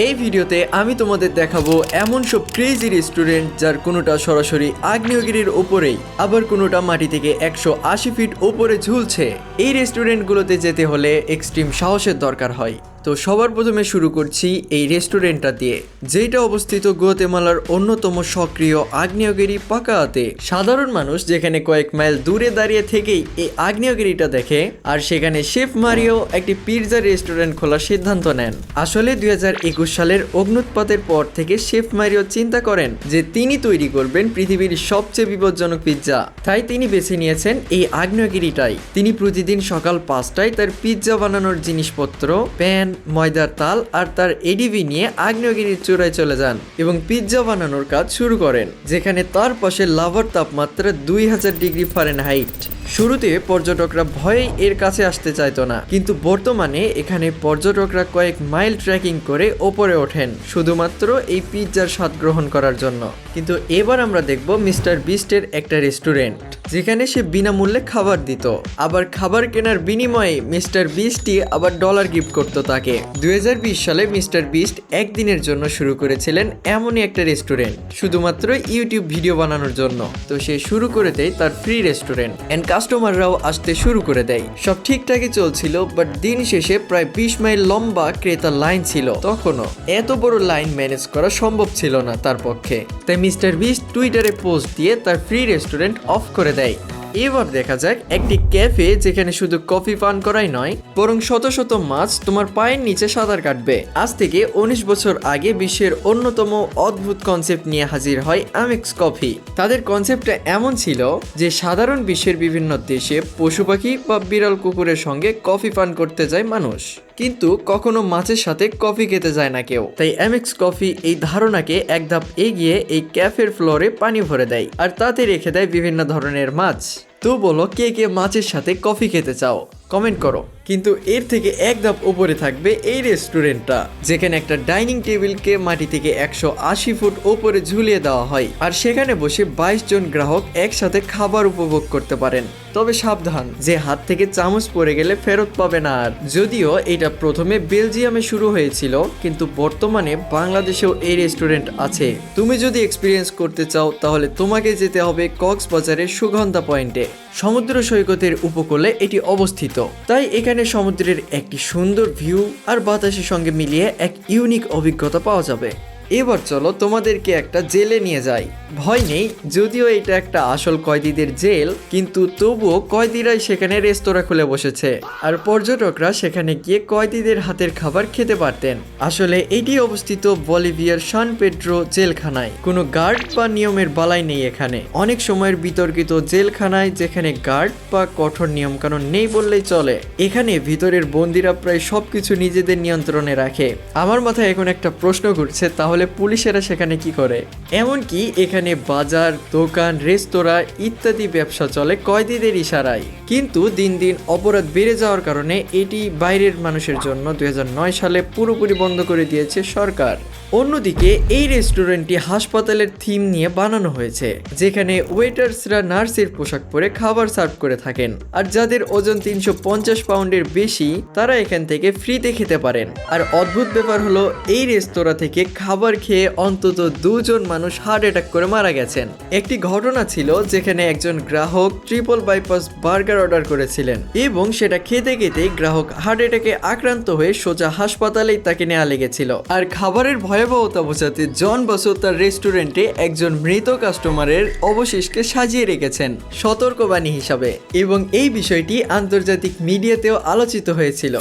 এই ভিডিওতে আমি তোমাদের দেখাবো এমন সব ক্রেজি রেস্টুরেন্ট যার কোনোটা সরাসরি আগ্নেয়গিরির উপরেই, আবার কোনোটা মাটি থেকে 180 ফিট উপরে ঝুলছে। এই রেস্টুরেন্টগুলোতে যেতে হলে এক্সট্রিম সাহসের দরকার হয়। তো সবার প্রথমে শুরু করছি এই রেস্টুরেন্টটা দিয়ে, যেটা অবস্থিত গুয়াতেমালার অন্যতম সক্রিয় আগ্নেয়গিরি পাকাতে। সাধারণ মানুষ যেখানে কয়েক মাইল দূরে দাঁড়িয়ে থেকেই এই আগ্নেয়গিরিটা দেখে, আর সেখানে শেফ মারিও একটি পিৎজা রেস্টুরেন্ট খোলার সিদ্ধান্ত নেন। আসলে 2021 সালের অগ্নুৎপাতের পর থেকে শেফ মারিও চিন্তা করেন যে তিনি তৈরি করবেন পৃথিবীর সবচেয়ে বিপজ্জনক পিৎজা। তাই তিনি বেছে নিয়েছেন এই আগ্নেয়গিরিটাই। তিনি প্রতিদিন সকাল 5টায় তার পিৎজা বানানোর জিনিসপত্র, প্যান, ময়দার তাল আর তার এডিভি নিয়ে আগ্নেয়গিরির চূড়ায় চলে যান এবং পিৎজা বানানোর কাজ শুরু করেন, যেখানে তার পাশে লাভার তাপমাত্রা 2000 ডিগ্রি ফারেনহাইট। শুরুতে পর্যটকরা ভয়েই এর কাছে আসতে চাইতো না, কিন্তু বর্তমানে এখানে পর্যটকরা কয়েক মাইল ট্রেকিং করে ওপরে ওঠেন শুধুমাত্র এই পিৎজার স্বাদ গ্রহণ করার জন্য। কিন্তু এবার আমরা দেখব মিস্টার বিস্টের একটা রেস্টুরেন্ট, যেখানে সে বিনামূল্যে খাবার দিত, আবার খাবার কেনার বিনিময়ে মিস্টার বিস্টই আবার ডলার গিফট করতো তাকে। 2020 সালে মিস্টার বিস্ট একদিনের জন্য শুরু করেছিলেন এমনই একটা রেস্টুরেন্ট, শুধুমাত্র ইউটিউব ভিডিও বানানোর জন্য। তো সে শুরু করে দেয় তার ফ্রি রেস্টুরেন্ট, এন্ড কাস্টমাররাও আসতে শুরু করে দেয়। সব ঠিকঠাকই চলছিল, বাট দিন শেষে প্রায় 20 মাইল লম্বা ক্রেতার লাইন ছিল। তখনও এত বড় লাইন ম্যানেজ করা সম্ভব ছিল না তার পক্ষে। তাই মিস্টার বিস্ট টুইটারে পোস্ট দিয়ে তার ফ্রি রেস্টুরেন্ট অফ করে দেয়। এবার দেখা যাক একটি ক্যাফে যেখানে শুধু কফি পান করাই নয়, বরং শত শত মাছ তোমার পায়ের নিচে সাঁতার কাটবে। আজ থেকে 19 বছর আগে বিশ্বের অন্যতম অদ্ভুত কনসেপ্ট নিয়ে হাজির হয় আমেক্স কফি। তাদের কনসেপ্টটা এমন ছিল যে সাধারণ বিশ্বের বিভিন্ন দেশে পশু পাখি বা বিড়াল কুকুরের সঙ্গে কফি পান করতে যায় মানুষ, কিন্তু কখনো মাছের সাথে কফি খেতে যায় না কেউ। তাই আমেক্স কফি এই ধারণাকে এক ধাপ এগিয়ে এই ক্যাফের ফ্লোরে পানি ভরে দেয় আর তাতে রেখে দেয় বিভিন্ন ধরনের মাছ। তো বলো, কে কে মাছের সাথে কফি খেতে চাও? কমেন্ট করো। কিন্তু এর থেকে এক ধাপ উপরে থাকবে এই রেস্টুরেন্টটা, যেখানে একটা ডাইনিং টেবিলকে মাটি থেকে 180 ফুট উপরে ঝুলিয়ে দেওয়া হয়, আর সেখানে বসে 22 জন গ্রাহক একসাথে খাবার উপভোগ করতে পারেন। তবে সাবধান, যে হাত থেকে চামচ পড়ে গেলে ফেরত পাবে না আর। যদিও এটা প্রথমে বেলজিয়ামে শুরু হয়েছিল, কিন্তু বর্তমানে বাংলাদেশেও এই রেস্টুরেন্ট আছে। তুমি যদি এক্সপিরিয়েন্স করতে চাও তাহলে তোমাকে যেতে হবে কক্সবাজারের সুগন্ধা পয়েন্টে। সমুদ্র সৈকতের উপকূলে এটি অবস্থিত, তাই এখানে সমুদ্রের একটি সুন্দর ভিউ আর বাতাসের সঙ্গে মিলিয়ে এক ইউনিক অভিজ্ঞতা পাওয়া যাবে। এবার চলো তোমাদেরকে একটা জেলে নিয়ে যাই। ভয় নেই, যদিও এটা একটা আসল কয়েদিদের জেল, কিন্তু তবুও কয়েদিরাই সেখানে রেস্তোরাঁ খুলে বসেছে, আর পর্যটকরা সেখানে গিয়ে কয়েদিদের হাতের খাবার খেতে পারতেন। আসলে এটি অবস্থিত বলিভিয়ার সান পেড্রো জেলখানায়। কোনো গার্ড বা নিয়মের বালাই নেই এখানে। অনেক সময়ের বিতর্কিত জেলখানায় যেখানে গার্ড বা কঠোর নিয়মকানুন নেই বললেই চলে, এখানে ভিতরের বন্দিরা প্রায় সবকিছু নিজেদের নিয়ন্ত্রণে রাখে। আমার মাথায় এখন একটা প্রশ্ন ঘুরছে, তাহলে পুলিশেরা সেখানে কি করে? এমনকি এখানে বাজার, দোকান, রেস্তোরাঁ ইত্যাদি ব্যবসা চলে কয়েদিদের ইশারায়। কিন্তু দিন দিন অপরাধ বেড়ে যাওয়ার কারণে এটি বাইরের মানুষের জন্য 2009 সালে পুরোপুরি বন্ধ করে দিয়েছে সরকার। অন্যদিকে এই রেস্টুরেন্টটি হাসপাতালের থিম নিয়ে বানানো হয়েছে, যেখানে ওয়েটার্সরা নার্সের পোশাক পরে খাবার সার্ভ করে থাকেন, আর যাদের ওজন 350 পাউন্ডের বেশি তারা এখান থেকে ফ্রিতে খেতে পারেন। আর অদ্ভুত ব্যাপার হলো, এই রেস্তোরাঁ থেকে খাবার খেয়ে অন্তত 2 জন মানুষ হার্ট অ্যাটাক করে মারা গেছেন। একটি ঘটনা ছিল যেখানে একজন গ্রাহক ট্রিপল বাইপাস বার্গার অর্ডার করেছিলেন এবং সেটা খেতে খেতে গ্রাহক হার্ট অ্যাটাকে আক্রান্ত হয়ে সোজা হাসপাতালেই তাকে নেওয়া লেগেছিল। আর খাবারের ভয়াবহতা বোঝাতে জন বাসু তার রেস্টুরেন্টে একজন মৃত কাস্টমারের অবশেষকে সাজিয়ে রেখেছেন সতর্কবাণী হিসাবে, এবং এই বিষয়টি আন্তর্জাতিক মিডিয়াতেও আলোচিত হয়েছিল।